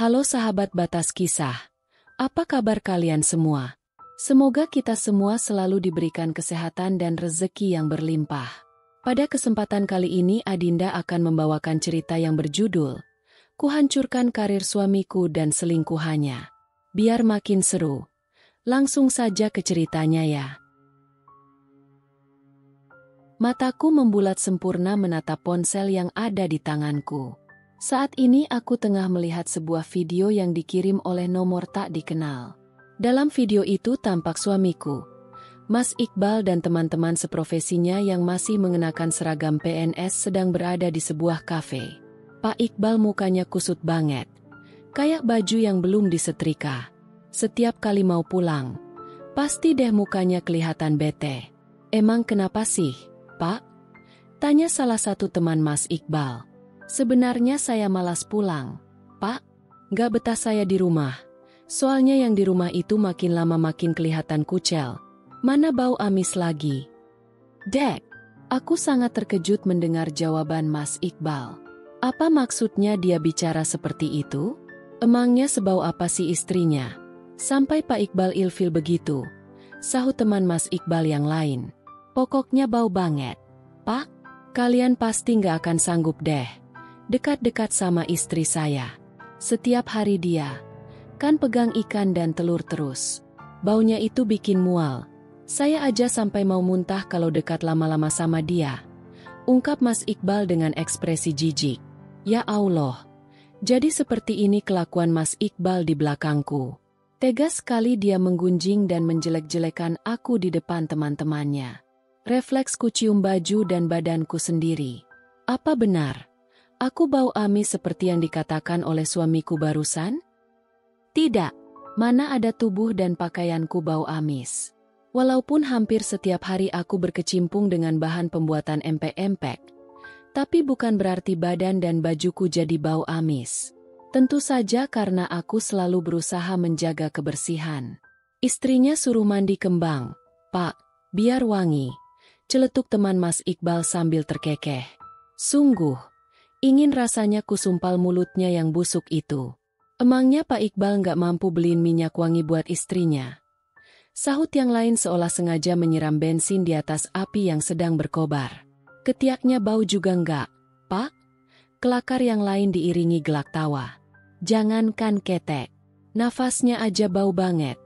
Halo sahabat Batas Kisah, apa kabar kalian semua? Semoga kita semua selalu diberikan kesehatan dan rezeki yang berlimpah. Pada kesempatan kali ini Adinda akan membawakan cerita yang berjudul Kuhancurkan Karir Suamiku dan Selingkuhannya. Biar makin seru, langsung saja ke ceritanya ya. Mataku membulat sempurna menatap ponsel yang ada di tanganku. Saat ini aku tengah melihat sebuah video yang dikirim oleh nomor tak dikenal. Dalam video itu tampak suamiku, Mas Iqbal dan teman-teman seprofesinya yang masih mengenakan seragam PNS sedang berada di sebuah kafe. Pak Iqbal mukanya kusut banget, kayak baju yang belum disetrika. Setiap kali mau pulang, pasti deh mukanya kelihatan bete. Emang kenapa sih, Pak? Tanya salah satu teman Mas Iqbal. Sebenarnya saya malas pulang, Pak. Gak betah saya di rumah. Soalnya yang di rumah itu makin lama makin kelihatan kucel. Mana bau amis lagi. Dek, aku sangat terkejut mendengar jawaban Mas Iqbal. Apa maksudnya dia bicara seperti itu? Emangnya sebau apa sih istrinya? Sampai Pak Iqbal ilfil begitu. Sahut teman Mas Iqbal yang lain. Pokoknya bau banget. Pak, kalian pasti gak akan sanggup deh dekat-dekat sama istri saya. Setiap hari dia kan pegang ikan dan telur terus. Baunya itu bikin mual. Saya aja sampai mau muntah kalau dekat lama-lama sama dia. Ungkap Mas Iqbal dengan ekspresi jijik. Ya Allah, jadi seperti ini kelakuan Mas Iqbal di belakangku. Tegas sekali dia menggunjing dan menjelek-jelekan aku di depan teman-temannya. Refleksku cium baju dan badanku sendiri. Apa benar? Aku bau amis seperti yang dikatakan oleh suamiku barusan? Tidak, mana ada tubuh dan pakaianku bau amis. Walaupun hampir setiap hari aku berkecimpung dengan bahan pembuatan empek-empek, tapi bukan berarti badan dan bajuku jadi bau amis. Tentu saja karena aku selalu berusaha menjaga kebersihan. Istrinya suruh mandi kembang. Pak, biar wangi. Celetuk teman Mas Iqbal sambil terkekeh. Sungguh. Ingin rasanya kusumpal mulutnya yang busuk itu. Emangnya Pak Iqbal nggak mampu beliin minyak wangi buat istrinya? Sahut yang lain seolah sengaja menyiram bensin di atas api yang sedang berkobar. Ketiaknya bau juga nggak, Pak? Kelakar yang lain diiringi gelak tawa. Jangankan ketek, nafasnya aja bau banget.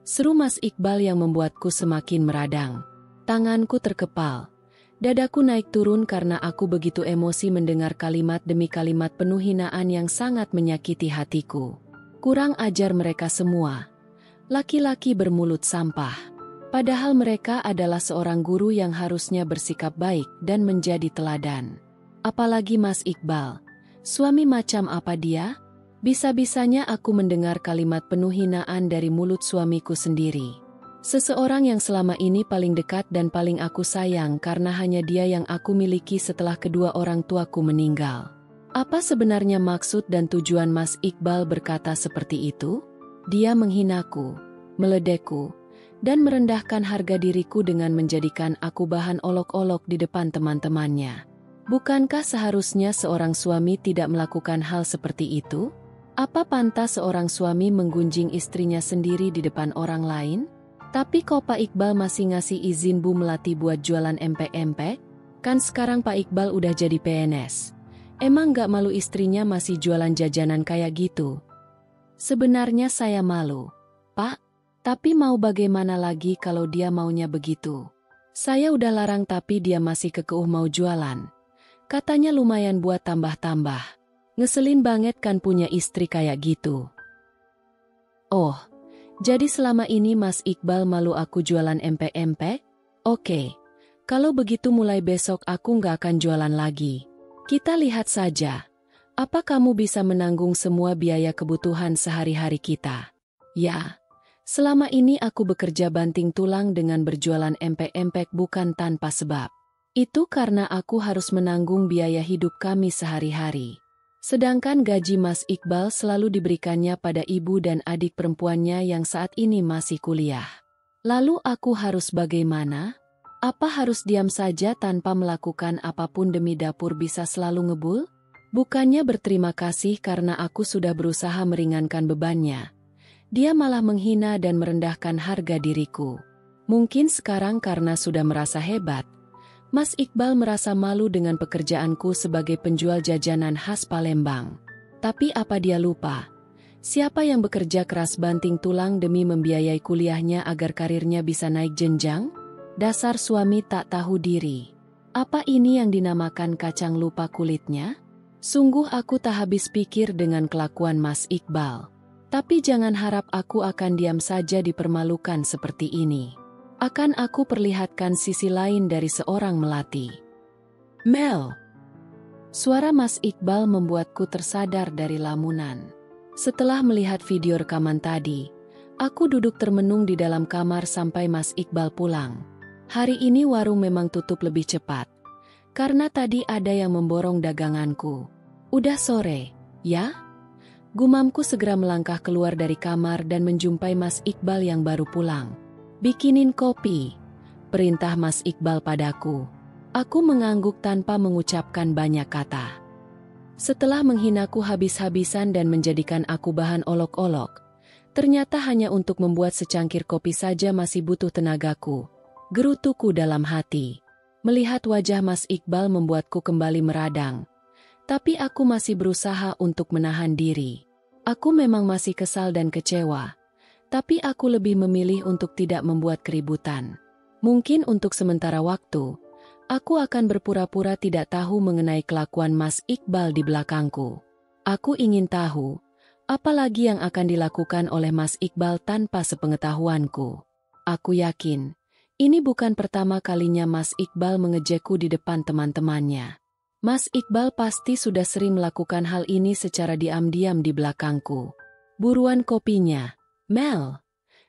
Seru Mas Iqbal yang membuatku semakin meradang. Tanganku terkepal. Dadaku naik turun karena aku begitu emosi mendengar kalimat demi kalimat penuh hinaan yang sangat menyakiti hatiku. Kurang ajar mereka semua. Laki-laki bermulut sampah. Padahal mereka adalah seorang guru yang harusnya bersikap baik dan menjadi teladan. Apalagi Mas Iqbal. Suami macam apa dia? Bisa-bisanya aku mendengar kalimat penuh hinaan dari mulut suamiku sendiri. Seseorang yang selama ini paling dekat dan paling aku sayang karena hanya dia yang aku miliki setelah kedua orang tuaku meninggal. Apa sebenarnya maksud dan tujuan Mas Iqbal berkata seperti itu? Dia menghinaku, meledekku, dan merendahkan harga diriku dengan menjadikan aku bahan olok-olok di depan teman-temannya. Bukankah seharusnya seorang suami tidak melakukan hal seperti itu? Apa pantas seorang suami menggunjing istrinya sendiri di depan orang lain? Tapi kok Pak Iqbal masih ngasih izin Bu Melati buat jualan empek-empek? Kan sekarang Pak Iqbal udah jadi PNS. Emang gak malu istrinya masih jualan jajanan kayak gitu? Sebenarnya saya malu, Pak. Tapi mau bagaimana lagi kalau dia maunya begitu? Saya udah larang tapi dia masih kekeh mau jualan. Katanya lumayan buat tambah-tambah. Ngeselin banget kan punya istri kayak gitu. Oh. Jadi selama ini Mas Iqbal malu aku jualan empek-empek? Oke, kalau begitu mulai besok aku nggak akan jualan lagi. Kita lihat saja, apa kamu bisa menanggung semua biaya kebutuhan sehari-hari kita? Ya, selama ini aku bekerja banting tulang dengan berjualan empek-empek bukan tanpa sebab. Itu karena aku harus menanggung biaya hidup kami sehari-hari. Sedangkan gaji Mas Iqbal selalu diberikannya pada ibu dan adik perempuannya yang saat ini masih kuliah. Lalu aku harus bagaimana? Apa harus diam saja tanpa melakukan apapun demi dapur bisa selalu ngebul? Bukannya berterima kasih karena aku sudah berusaha meringankan bebannya, dia malah menghina dan merendahkan harga diriku. Mungkin sekarang karena sudah merasa hebat, Mas Iqbal merasa malu dengan pekerjaanku sebagai penjual jajanan khas Palembang. Tapi apa dia lupa? Siapa yang bekerja keras banting tulang demi membiayai kuliahnya agar karirnya bisa naik jenjang? Dasar suami tak tahu diri. Apa ini yang dinamakan kacang lupa kulitnya? Sungguh aku tak habis pikir dengan kelakuan Mas Iqbal. Tapi jangan harap aku akan diam saja dipermalukan seperti ini. Akan aku perlihatkan sisi lain dari seorang melati. Mel. Suara Mas Iqbal membuatku tersadar dari lamunan. Setelah melihat video rekaman tadi, aku duduk termenung di dalam kamar sampai Mas Iqbal pulang. Hari ini warung memang tutup lebih cepat, karena tadi ada yang memborong daganganku. Udah sore, ya? Gumamku segera melangkah keluar dari kamar dan menjumpai Mas Iqbal yang baru pulang. Bikinin kopi, perintah Mas Iqbal padaku. Aku mengangguk tanpa mengucapkan banyak kata. Setelah menghinaku habis-habisan dan menjadikan aku bahan olok-olok, ternyata hanya untuk membuat secangkir kopi saja masih butuh tenagaku. Gerutuku dalam hati. Melihat wajah Mas Iqbal membuatku kembali meradang. Tapi aku masih berusaha untuk menahan diri. Aku memang masih kesal dan kecewa. Tapi aku lebih memilih untuk tidak membuat keributan. Mungkin untuk sementara waktu, aku akan berpura-pura tidak tahu mengenai kelakuan Mas Iqbal di belakangku. Aku ingin tahu, apa lagi yang akan dilakukan oleh Mas Iqbal tanpa sepengetahuanku. Aku yakin, ini bukan pertama kalinya Mas Iqbal mengejekku di depan teman-temannya. Mas Iqbal pasti sudah sering melakukan hal ini secara diam-diam di belakangku. Buruan kopinya, Mel,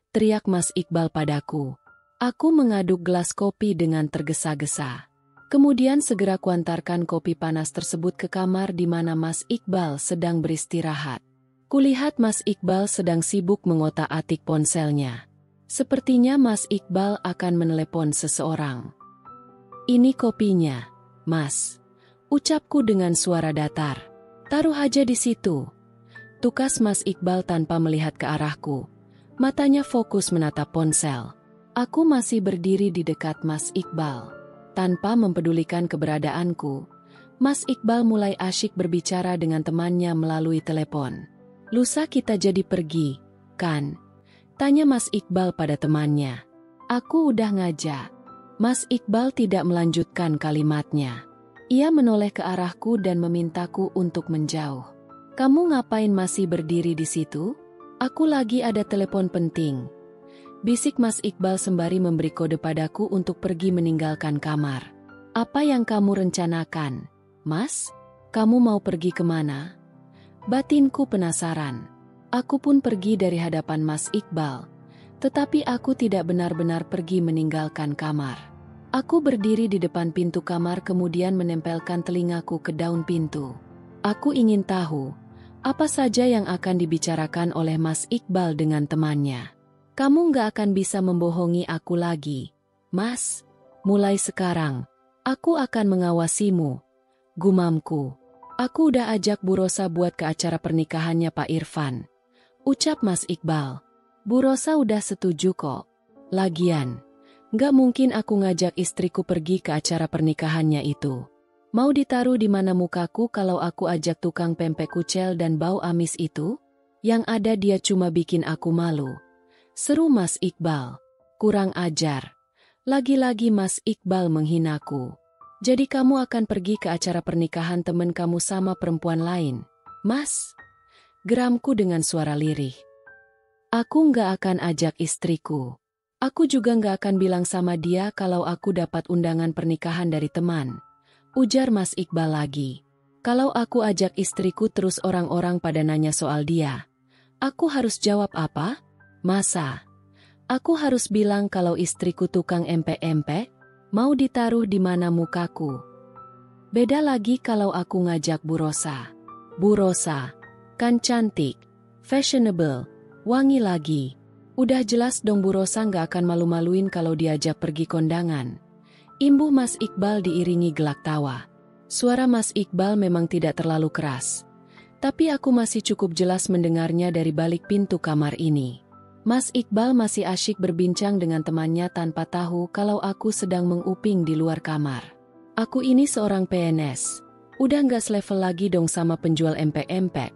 teriak Mas Iqbal padaku. Aku mengaduk gelas kopi dengan tergesa-gesa. Kemudian segera kuantarkan kopi panas tersebut ke kamar di mana Mas Iqbal sedang beristirahat. Kulihat Mas Iqbal sedang sibuk mengotak-atik ponselnya. Sepertinya Mas Iqbal akan menelepon seseorang. Ini kopinya, Mas. Ucapku dengan suara datar. Taruh aja di situ. Tukas Mas Iqbal tanpa melihat ke arahku. Matanya fokus menatap ponsel. Aku masih berdiri di dekat Mas Iqbal. Tanpa mempedulikan keberadaanku, Mas Iqbal mulai asyik berbicara dengan temannya melalui telepon. Lusa kita jadi pergi, kan? Tanya Mas Iqbal pada temannya. Aku udah ngajak. Mas Iqbal tidak melanjutkan kalimatnya. Ia menoleh ke arahku dan memintaku untuk menjauh. Kamu ngapain masih berdiri di situ? Aku lagi ada telepon penting. Bisik Mas Iqbal sembari memberi kode padaku untuk pergi meninggalkan kamar. Apa yang kamu rencanakan, Mas? Kamu mau pergi kemana? Batinku penasaran. Aku pun pergi dari hadapan Mas Iqbal. Tetapi aku tidak benar-benar pergi meninggalkan kamar. Aku berdiri di depan pintu kamar kemudian menempelkan telingaku ke daun pintu. Aku ingin tahu, apa saja yang akan dibicarakan oleh Mas Iqbal dengan temannya. Kamu nggak akan bisa membohongi aku lagi, Mas. Mulai sekarang, aku akan mengawasimu. Gumamku. Aku udah ajak Bu Rosa buat ke acara pernikahannya Pak Irfan. Ucap Mas Iqbal. Bu Rosa udah setuju kok. Lagian, nggak mungkin aku ngajak istriku pergi ke acara pernikahannya itu. Mau ditaruh di mana mukaku kalau aku ajak tukang pempek kucel dan bau amis itu? Yang ada dia cuma bikin aku malu. Seru Mas Iqbal. Kurang ajar. Lagi-lagi Mas Iqbal menghinaku. Jadi kamu akan pergi ke acara pernikahan temen kamu sama perempuan lain, Mas? Geramku dengan suara lirih. Aku nggak akan ajak istriku. Aku juga nggak akan bilang sama dia kalau aku dapat undangan pernikahan dari teman. Ujar Mas Iqbal lagi. Kalau aku ajak istriku terus orang-orang pada nanya soal dia. Aku harus jawab apa? Masa? Aku harus bilang kalau istriku tukang empek-empek? Mau ditaruh di mana mukaku? Beda lagi kalau aku ngajak Bu Rosa. Bu Rosa, kan cantik, fashionable, wangi lagi. Udah jelas dong Bu Rosa nggak akan malu-maluin kalau diajak pergi kondangan. Imbuh Mas Iqbal diiringi gelak tawa. Suara Mas Iqbal memang tidak terlalu keras. Tapi aku masih cukup jelas mendengarnya dari balik pintu kamar ini. Mas Iqbal masih asyik berbincang dengan temannya tanpa tahu kalau aku sedang menguping di luar kamar. Aku ini seorang PNS. Udah nggak selevel lagi dong sama penjual empek-empek.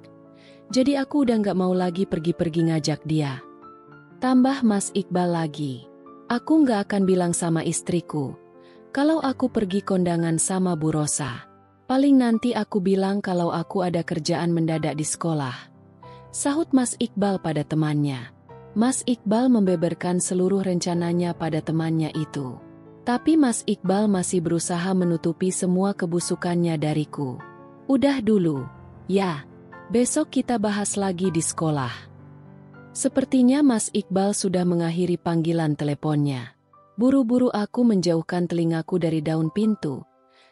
Jadi aku udah nggak mau lagi pergi-pergi ngajak dia. Tambah Mas Iqbal lagi. Aku nggak akan bilang sama istriku kalau aku pergi kondangan sama Bu Rosa. Paling nanti aku bilang kalau aku ada kerjaan mendadak di sekolah. Sahut Mas Iqbal pada temannya. Mas Iqbal membeberkan seluruh rencananya pada temannya itu. Tapi Mas Iqbal masih berusaha menutupi semua kebusukannya dariku. Udah dulu, ya. Besok kita bahas lagi di sekolah. Sepertinya Mas Iqbal sudah mengakhiri panggilan teleponnya. Buru-buru aku menjauhkan telingaku dari daun pintu.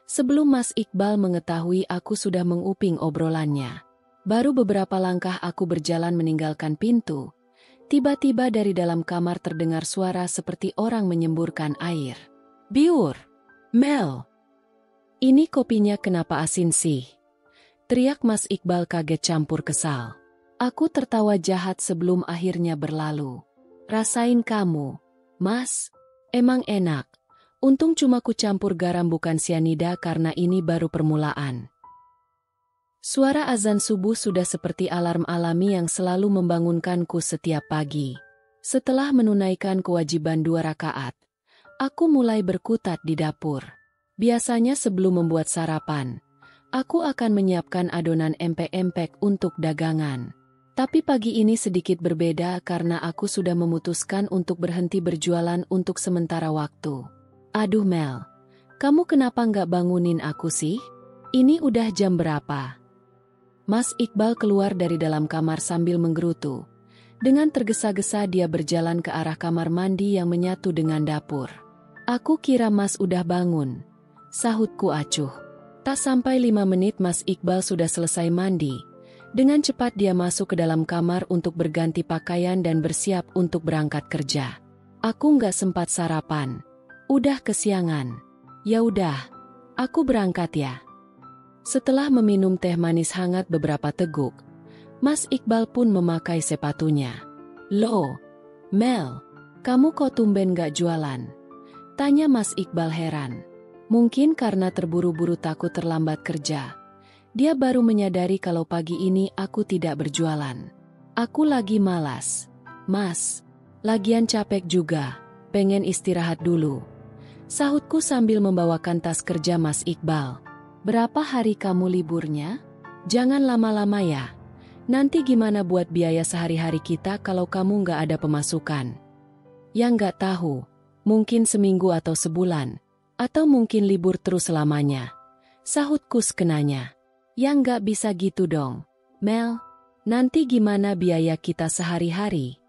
Sebelum Mas Iqbal mengetahui aku sudah menguping obrolannya. Baru beberapa langkah aku berjalan meninggalkan pintu. Tiba-tiba dari dalam kamar terdengar suara seperti orang menyemburkan air. Biur! Mel! Ini kopinya kenapa asin sih? Teriak Mas Iqbal kaget campur kesal. Aku tertawa jahat sebelum akhirnya berlalu. Rasain kamu, Mas. Emang enak. Untung cuma ku campur garam bukan sianida karena ini baru permulaan. Suara azan subuh sudah seperti alarm alami yang selalu membangunkanku setiap pagi. Setelah menunaikan kewajiban 2 rakaat, aku mulai berkutat di dapur. Biasanya sebelum membuat sarapan, aku akan menyiapkan adonan empek-empek untuk dagangan. Tapi pagi ini sedikit berbeda karena aku sudah memutuskan untuk berhenti berjualan untuk sementara waktu. Aduh Mel, kamu kenapa nggak bangunin aku sih? Ini udah jam berapa? Mas Iqbal keluar dari dalam kamar sambil menggerutu. Dengan tergesa-gesa dia berjalan ke arah kamar mandi yang menyatu dengan dapur. Aku kira Mas udah bangun. Sahutku acuh. Tak sampai 5 menit Mas Iqbal sudah selesai mandi. Dengan cepat dia masuk ke dalam kamar untuk berganti pakaian dan bersiap untuk berangkat kerja. Aku nggak sempat sarapan. Udah kesiangan. Ya udah, aku berangkat ya. Setelah meminum teh manis hangat beberapa teguk, Mas Iqbal pun memakai sepatunya. Loh, Mel, kamu kok tumben nggak jualan? Tanya Mas Iqbal heran. Mungkin karena terburu-buru takut terlambat kerja. Dia baru menyadari kalau pagi ini aku tidak berjualan. Aku lagi malas. Mas, lagian capek juga, pengen istirahat dulu. Sahutku sambil membawakan tas kerja Mas Iqbal. Berapa hari kamu liburnya? Jangan lama-lama ya. Nanti gimana buat biaya sehari-hari kita kalau kamu nggak ada pemasukan? Ya nggak tahu, mungkin seminggu atau sebulan, atau mungkin libur terus selamanya. Sahutku sekenanya. Ya nggak bisa gitu dong, Mel. Nanti gimana biaya kita sehari-hari?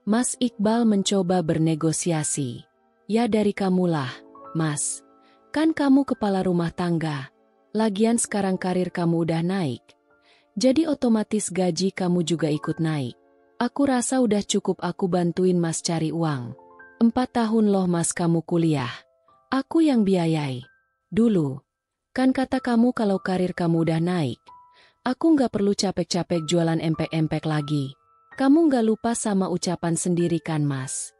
Mas Iqbal mencoba bernegosiasi. Ya dari kamulah, Mas. Kan kamu kepala rumah tangga. Lagian sekarang karir kamu udah naik. Jadi otomatis gaji kamu juga ikut naik. Aku rasa udah cukup aku bantuin Mas cari uang. 4 tahun loh Mas kamu kuliah. Aku yang biayai. Dulu. Kan kata kamu kalau karir kamu udah naik, aku nggak perlu capek-capek jualan empek-empek lagi. Kamu nggak lupa sama ucapan sendiri kan Mas?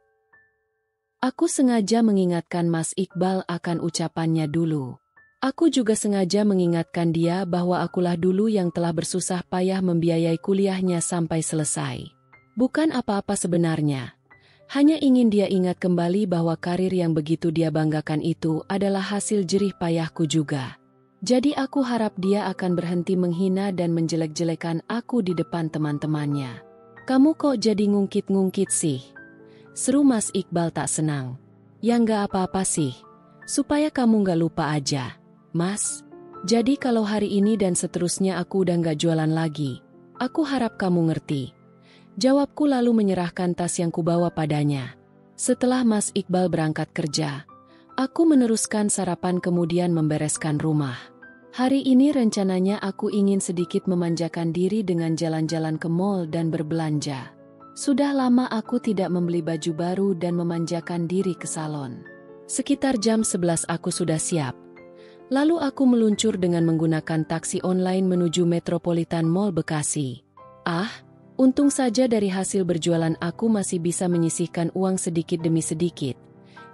Aku sengaja mengingatkan Mas Iqbal akan ucapannya dulu. Aku juga sengaja mengingatkan dia bahwa akulah dulu yang telah bersusah payah membiayai kuliahnya sampai selesai. Bukan apa-apa sebenarnya. Hanya ingin dia ingat kembali bahwa karir yang begitu dia banggakan itu adalah hasil jerih payahku juga. Jadi aku harap dia akan berhenti menghina dan menjelek-jelekan aku di depan teman-temannya. Kamu kok jadi ngungkit-ngungkit sih? Seru Mas Iqbal tak senang. Ya nggak apa-apa sih. Supaya kamu nggak lupa aja, Mas. Jadi kalau hari ini dan seterusnya aku udah nggak jualan lagi, aku harap kamu ngerti. Jawabku lalu menyerahkan tas yang kubawa padanya. Setelah Mas Iqbal berangkat kerja, aku meneruskan sarapan kemudian membereskan rumah. Hari ini rencananya aku ingin sedikit memanjakan diri dengan jalan-jalan ke mall dan berbelanja. Sudah lama aku tidak membeli baju baru dan memanjakan diri ke salon. Sekitar jam 11 aku sudah siap. Lalu aku meluncur dengan menggunakan taksi online menuju Metropolitan Mall Bekasi. Untung saja dari hasil berjualan aku masih bisa menyisihkan uang sedikit demi sedikit.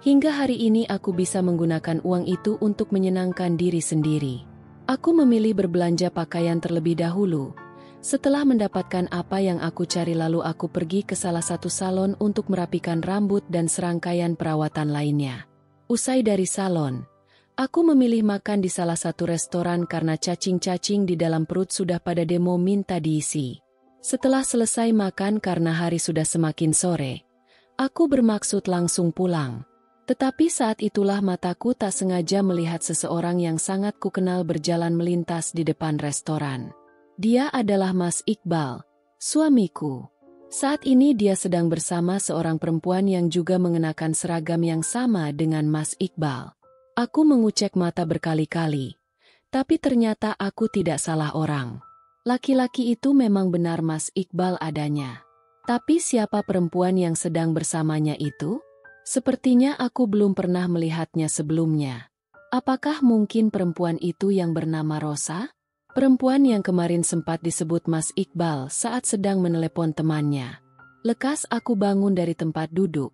Hingga hari ini aku bisa menggunakan uang itu untuk menyenangkan diri sendiri. Aku memilih berbelanja pakaian terlebih dahulu. Setelah mendapatkan apa yang aku cari lalu aku pergi ke salah satu salon untuk merapikan rambut dan serangkaian perawatan lainnya. Usai dari salon, aku memilih makan di salah satu restoran karena cacing-cacing di dalam perut sudah pada demo minta diisi. Setelah selesai makan karena hari sudah semakin sore, aku bermaksud langsung pulang. Tetapi saat itulah mataku tak sengaja melihat seseorang yang sangat kukenal berjalan melintas di depan restoran. Dia adalah Mas Iqbal, suamiku. Saat ini dia sedang bersama seorang perempuan yang juga mengenakan seragam yang sama dengan Mas Iqbal. Aku mengucek mata berkali-kali, tapi ternyata aku tidak salah orang. Laki-laki itu memang benar Mas Iqbal adanya. Tapi siapa perempuan yang sedang bersamanya itu? Sepertinya aku belum pernah melihatnya sebelumnya. Apakah mungkin perempuan itu yang bernama Rosa? Perempuan yang kemarin sempat disebut Mas Iqbal saat sedang menelepon temannya. Lekas aku bangun dari tempat duduk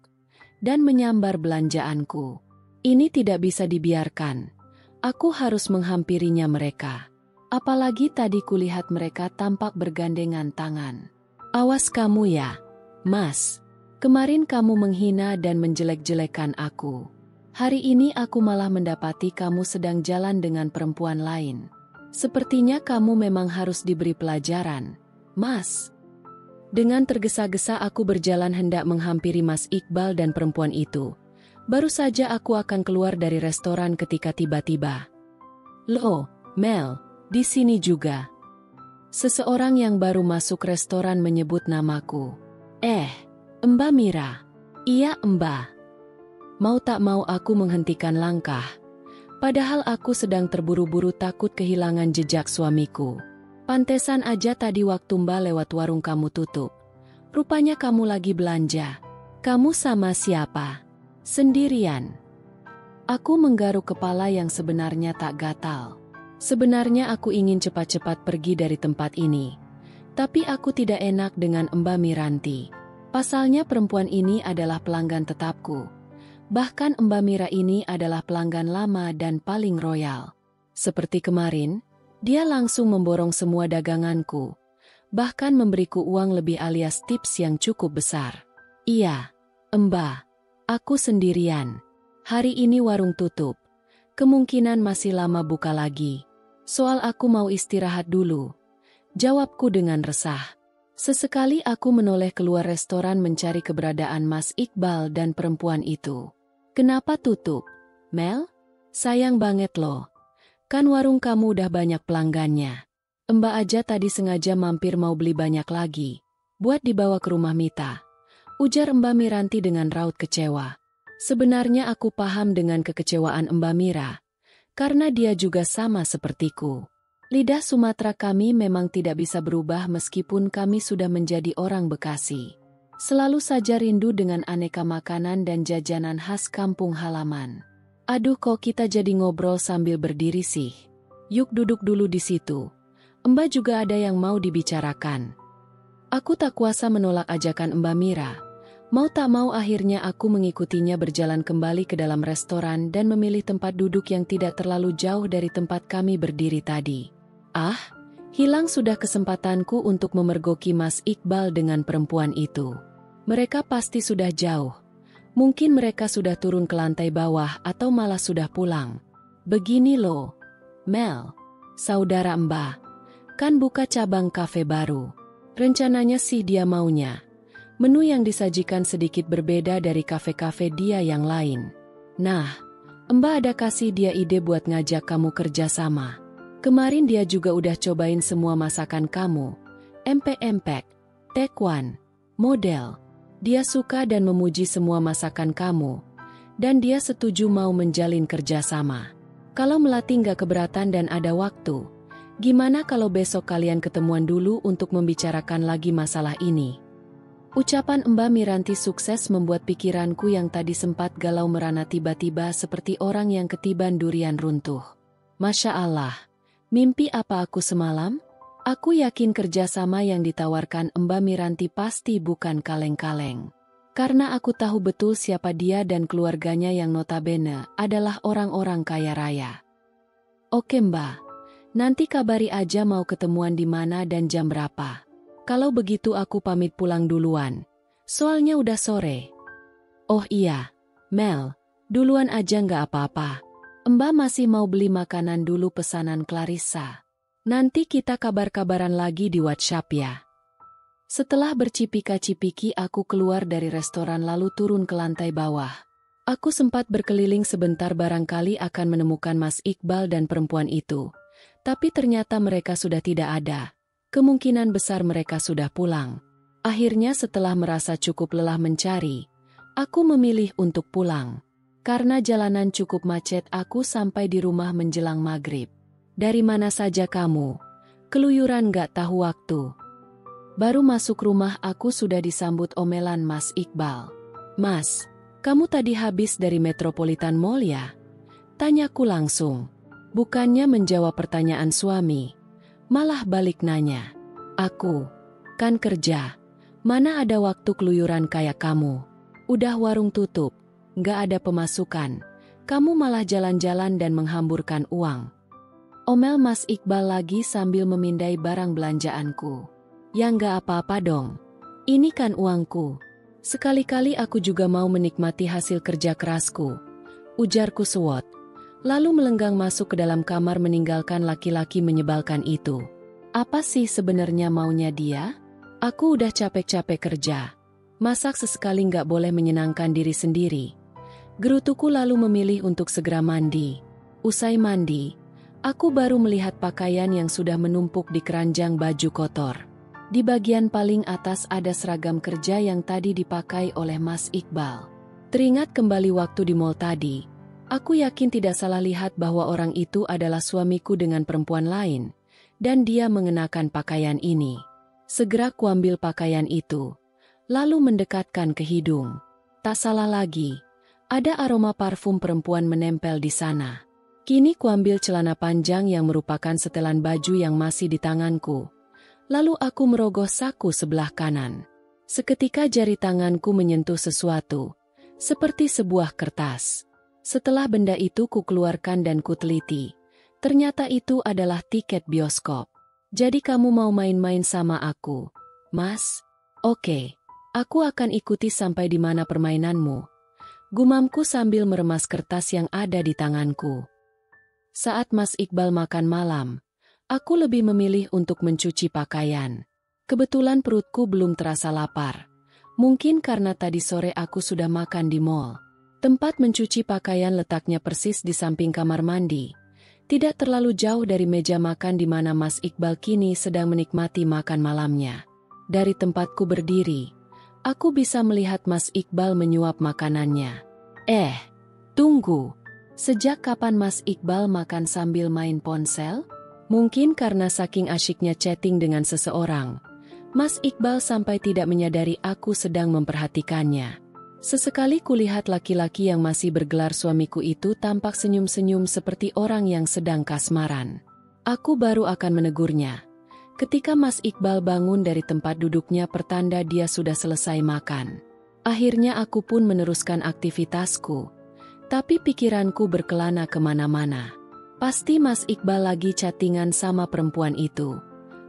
dan menyambar belanjaanku. Ini tidak bisa dibiarkan. Aku harus menghampirinya mereka. Apalagi tadi kulihat mereka tampak bergandengan tangan. Awas kamu ya, Mas. Kemarin kamu menghina dan menjelek-jelekan aku. Hari ini aku malah mendapati kamu sedang jalan dengan perempuan lain. Sepertinya kamu memang harus diberi pelajaran, Mas. Dengan tergesa-gesa aku berjalan hendak menghampiri Mas Iqbal dan perempuan itu. Baru saja aku akan keluar dari restoran ketika tiba-tiba. Loh, Mel. Di sini juga. Seseorang yang baru masuk restoran menyebut namaku. Mbak Mira. Iya, Mbak. Mau tak mau aku menghentikan langkah. Padahal aku sedang terburu-buru takut kehilangan jejak suamiku. Pantesan aja tadi waktu Mbak lewat warung kamu tutup. Rupanya kamu lagi belanja. Kamu sama siapa? Sendirian. Aku menggaruk kepala yang sebenarnya tak gatal. Sebenarnya aku ingin cepat-cepat pergi dari tempat ini. Tapi aku tidak enak dengan Mbak Miranti. Pasalnya perempuan ini adalah pelanggan tetapku. Bahkan Mbak Mira ini adalah pelanggan lama dan paling royal. Seperti kemarin, dia langsung memborong semua daganganku. Bahkan memberiku uang lebih alias tips yang cukup besar. Iya, Mbak. Aku sendirian. Hari ini warung tutup. Kemungkinan masih lama buka lagi. Soal aku mau istirahat dulu. Jawabku dengan resah. Sesekali aku menoleh keluar restoran mencari keberadaan Mas Iqbal dan perempuan itu. Kenapa tutup, Mel? Sayang banget loh. Kan warung kamu udah banyak pelanggannya. Mbak aja tadi sengaja mampir mau beli banyak lagi. Buat dibawa ke rumah Mita. Ujar Mbak Miranti dengan raut kecewa. Sebenarnya aku paham dengan kekecewaan Mbak Mira. Karena dia juga sama sepertiku. Lidah Sumatera kami memang tidak bisa berubah meskipun kami sudah menjadi orang Bekasi. Selalu saja rindu dengan aneka makanan dan jajanan khas kampung halaman. Aduh kok kita jadi ngobrol sambil berdiri sih. Yuk duduk dulu di situ. Mbak juga ada yang mau dibicarakan. Aku tak kuasa menolak ajakan Mbak Mira. Mau tak mau akhirnya aku mengikutinya berjalan kembali ke dalam restoran dan memilih tempat duduk yang tidak terlalu jauh dari tempat kami berdiri tadi. Hilang sudah kesempatanku untuk memergoki Mas Iqbal dengan perempuan itu. Mereka pasti sudah jauh. Mungkin mereka sudah turun ke lantai bawah atau malah sudah pulang. Begini loh, Mel, saudara Mbak, kan buka cabang kafe baru. Rencananya sih dia maunya. Menu yang disajikan sedikit berbeda dari kafe-kafe dia yang lain. Nah, Mbak ada kasih dia ide buat ngajak kamu kerja sama. Kemarin dia juga udah cobain semua masakan kamu. Empek-empek, tekwan, model. Dia suka dan memuji semua masakan kamu. Dan dia setuju mau menjalin kerja sama. Kalau Melati nggak keberatan dan ada waktu, gimana kalau besok kalian ketemuan dulu untuk membicarakan lagi masalah ini? Ucapan Mbak Miranti sukses membuat pikiranku yang tadi sempat galau merana tiba-tiba seperti orang yang ketiban durian runtuh. Masya Allah, mimpi apa aku semalam? Aku yakin kerjasama yang ditawarkan Mbak Miranti pasti bukan kaleng-kaleng. Karena aku tahu betul siapa dia dan keluarganya yang notabene adalah orang-orang kaya raya. Oke Mbak, nanti kabari aja mau ketemuan di mana dan jam berapa. Kalau begitu aku pamit pulang duluan. Soalnya udah sore. Oh iya, Mel, duluan aja nggak apa-apa. Mbak masih mau beli makanan dulu pesanan Clarissa. Nanti kita kabar-kabaran lagi di WhatsApp ya. Setelah bercipika-cipiki aku keluar dari restoran lalu turun ke lantai bawah. Aku sempat berkeliling sebentar barangkali akan menemukan Mas Iqbal dan perempuan itu. Tapi ternyata mereka sudah tidak ada. Kemungkinan besar mereka sudah pulang. Akhirnya setelah merasa cukup lelah mencari, aku memilih untuk pulang. Karena jalanan cukup macet aku sampai di rumah menjelang maghrib. Dari mana saja kamu? Keluyuran gak tahu waktu. Baru masuk rumah aku sudah disambut omelan Mas Iqbal. Mas, kamu tadi habis dari Metropolitan Mall ya? Tanyaku langsung. Bukannya menjawab pertanyaan suami, malah balik nanya. Aku, kan kerja. Mana ada waktu keluyuran kayak kamu? Udah warung tutup, gak ada pemasukan. Kamu malah jalan-jalan dan menghamburkan uang. Omel Mas Iqbal lagi sambil memindai barang belanjaanku. Ya nggak apa-apa dong. Ini kan uangku. Sekali-kali aku juga mau menikmati hasil kerja kerasku. Ujarku sewot. Lalu melenggang masuk ke dalam kamar meninggalkan laki-laki menyebalkan itu. Apa sih sebenarnya maunya dia? Aku udah capek-capek kerja. Masak sesekali nggak boleh menyenangkan diri sendiri. Gerutuku lalu memilih untuk segera mandi. Usai mandi, aku baru melihat pakaian yang sudah menumpuk di keranjang baju kotor. Di bagian paling atas ada seragam kerja yang tadi dipakai oleh Mas Iqbal. Teringat kembali waktu di mall tadi. Aku yakin tidak salah lihat bahwa orang itu adalah suamiku dengan perempuan lain. Dan dia mengenakan pakaian ini. Segera kuambil pakaian itu. Lalu mendekatkan ke hidung. Tak salah lagi. Ada aroma parfum perempuan menempel di sana. Kini kuambil celana panjang yang merupakan setelan baju yang masih di tanganku. Lalu aku merogoh saku sebelah kanan. Seketika jari tanganku menyentuh sesuatu, seperti sebuah kertas. Setelah benda itu kukeluarkan dan kuteliti, ternyata itu adalah tiket bioskop. Jadi kamu mau main-main sama aku, Mas? Oke, aku akan ikuti sampai di mana permainanmu. Gumamku sambil meremas kertas yang ada di tanganku. Saat Mas Iqbal makan malam, aku lebih memilih untuk mencuci pakaian. Kebetulan perutku belum terasa lapar. Mungkin karena tadi sore aku sudah makan di mall. Tempat mencuci pakaian letaknya persis di samping kamar mandi. Tidak terlalu jauh dari meja makan di mana Mas Iqbal kini sedang menikmati makan malamnya. Dari tempatku berdiri, aku bisa melihat Mas Iqbal menyuap makanannya. Tunggu. Sejak kapan Mas Iqbal makan sambil main ponsel? Mungkin karena saking asyiknya chatting dengan seseorang, Mas Iqbal sampai tidak menyadari aku sedang memperhatikannya. Sesekali kulihat laki-laki yang masih bergelar suamiku itu tampak senyum-senyum seperti orang yang sedang kasmaran. Aku baru akan menegurnya. Ketika Mas Iqbal bangun dari tempat duduknya pertanda dia sudah selesai makan. Akhirnya aku pun meneruskan aktivitasku. Tapi pikiranku berkelana kemana-mana. Pasti Mas Iqbal lagi chattingan sama perempuan itu.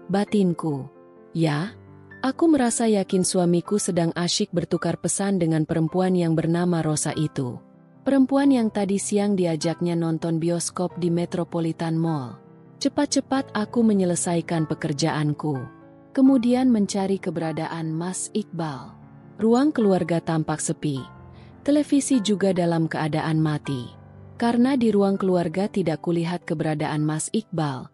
Batinku. Ya, aku merasa yakin suamiku sedang asyik bertukar pesan dengan perempuan yang bernama Rosa itu. Perempuan yang tadi siang diajaknya nonton bioskop di Metropolitan Mall. Cepat-cepat aku menyelesaikan pekerjaanku. Kemudian mencari keberadaan Mas Iqbal. Ruang keluarga tampak sepi. Televisi juga dalam keadaan mati. Karena di ruang keluarga tidak kulihat keberadaan Mas Iqbal,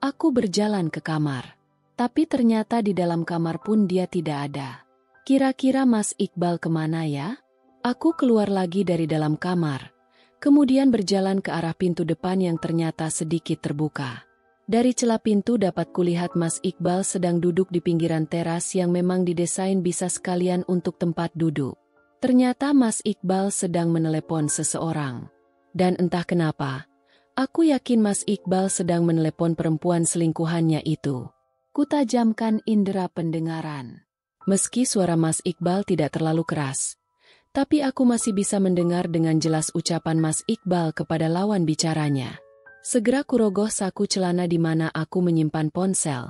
aku berjalan ke kamar. Tapi ternyata di dalam kamar pun dia tidak ada. Kira-kira Mas Iqbal kemana ya? Aku keluar lagi dari dalam kamar. Kemudian berjalan ke arah pintu depan yang ternyata sedikit terbuka. Dari celah pintu dapat kulihat Mas Iqbal sedang duduk di pinggiran teras yang memang didesain bisa sekalian untuk tempat duduk. Ternyata Mas Iqbal sedang menelepon seseorang. Dan entah kenapa, Aku yakin Mas Iqbal sedang menelepon perempuan selingkuhannya itu. Kutajamkan indera pendengaran. Meski suara Mas Iqbal tidak terlalu keras, tapi aku masih bisa mendengar dengan jelas ucapan Mas Iqbal kepada lawan bicaranya. Segera kurogoh saku celana di mana aku menyimpan ponsel.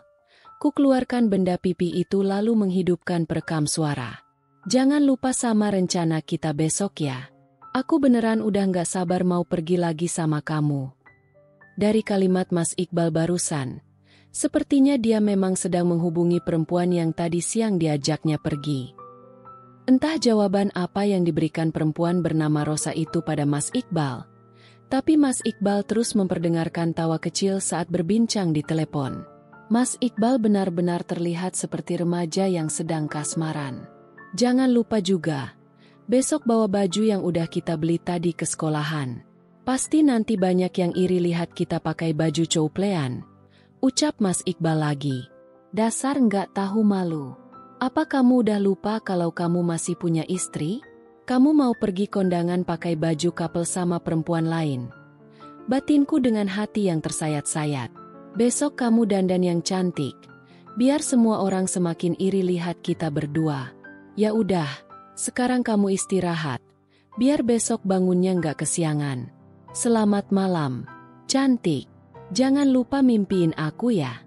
Ku keluarkan benda pipi itu lalu menghidupkan perekam suara. Jangan lupa sama rencana kita besok ya. Aku beneran udah gak sabar mau pergi lagi sama kamu. Dari kalimat Mas Iqbal barusan, sepertinya dia memang sedang menghubungi perempuan yang tadi siang diajaknya pergi. Entah jawaban apa yang diberikan perempuan bernama Rosa itu pada Mas Iqbal, tapi Mas Iqbal terus memperdengarkan tawa kecil saat berbincang di telepon. Mas Iqbal benar-benar terlihat seperti remaja yang sedang kasmaran. Jangan lupa juga, besok bawa baju yang udah kita beli tadi ke sekolahan. Pasti nanti banyak yang iri lihat kita pakai baju couplean. Ucap Mas Iqbal lagi. Dasar nggak tahu malu. Apa kamu udah lupa kalau kamu masih punya istri? Kamu mau pergi kondangan pakai baju couple sama perempuan lain. Batinku dengan hati yang tersayat-sayat. Besok kamu dandan yang cantik. Biar semua orang semakin iri lihat kita berdua. Ya udah, sekarang kamu istirahat. Biar besok bangunnya nggak kesiangan. Selamat malam, cantik. Jangan lupa mimpiin aku ya.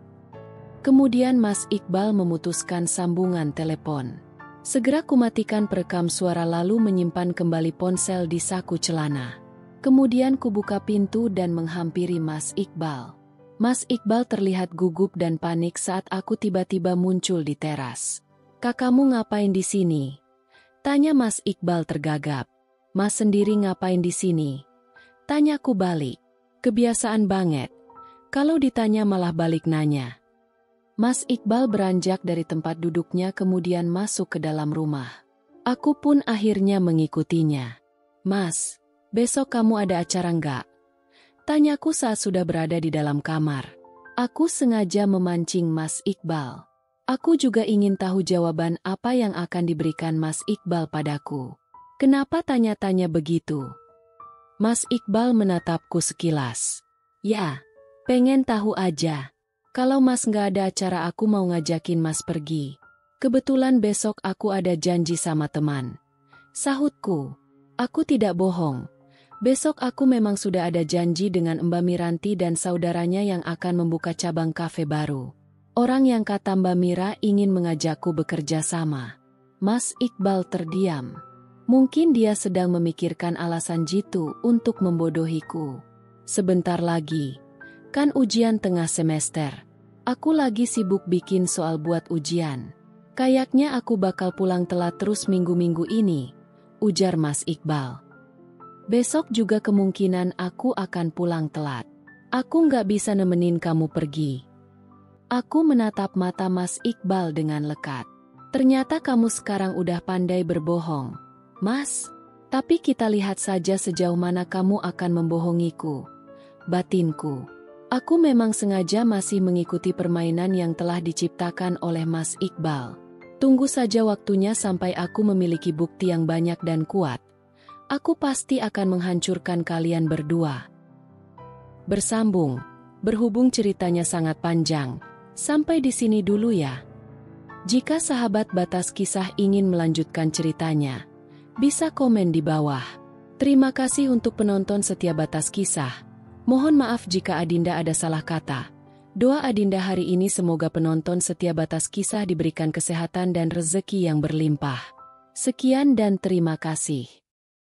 Kemudian Mas Iqbal memutuskan sambungan telepon. Segera kumatikan perekam suara lalu menyimpan kembali ponsel di saku celana. Kemudian kubuka pintu dan menghampiri Mas Iqbal. Mas Iqbal terlihat gugup dan panik saat aku tiba-tiba muncul di teras. Kakakmu ngapain di sini? Tanya Mas Iqbal tergagap. Mas sendiri ngapain di sini? Tanyaku balik. Kebiasaan banget. Kalau ditanya malah balik nanya. Mas Iqbal beranjak dari tempat duduknya kemudian masuk ke dalam rumah. Aku pun akhirnya mengikutinya. Mas, besok kamu ada acara nggak? Tanyaku saat sudah berada di dalam kamar. Aku sengaja memancing Mas Iqbal. Aku juga ingin tahu jawaban apa yang akan diberikan Mas Iqbal padaku. Kenapa tanya-tanya begitu? Mas Iqbal menatapku sekilas. Ya, pengen tahu aja. Kalau Mas nggak ada acara aku mau ngajakin Mas pergi. Kebetulan besok aku ada janji sama teman. Sahutku. Aku tidak bohong. Besok aku memang sudah ada janji dengan Mbak Miranti dan saudaranya yang akan membuka cabang kafe baru. Orang yang kata Mbak Mira ingin mengajakku bekerja sama. Mas Iqbal terdiam. Mungkin dia sedang memikirkan alasan jitu untuk membodohiku. Sebentar lagi. Kan ujian tengah semester. Aku lagi sibuk bikin soal buat ujian. Kayaknya aku bakal pulang telat terus minggu-minggu ini. Ujar Mas Iqbal. Besok juga kemungkinan aku akan pulang telat. Aku nggak bisa nemenin kamu pergi. Aku menatap mata Mas Iqbal dengan lekat. Ternyata kamu sekarang udah pandai berbohong. Mas, tapi kita lihat saja sejauh mana kamu akan membohongiku. Batinku. Aku memang sengaja masih mengikuti permainan yang telah diciptakan oleh Mas Iqbal. Tunggu saja waktunya sampai aku memiliki bukti yang banyak dan kuat. Aku pasti akan menghancurkan kalian berdua. Bersambung. Berhubung ceritanya sangat panjang. Sampai di sini dulu ya. Jika sahabat Batas Kisah ingin melanjutkan ceritanya, bisa komen di bawah. Terima kasih untuk penonton setia Batas Kisah. Mohon maaf jika Adinda ada salah kata. Doa Adinda hari ini semoga penonton setia Batas Kisah diberikan kesehatan dan rezeki yang berlimpah. Sekian dan terima kasih.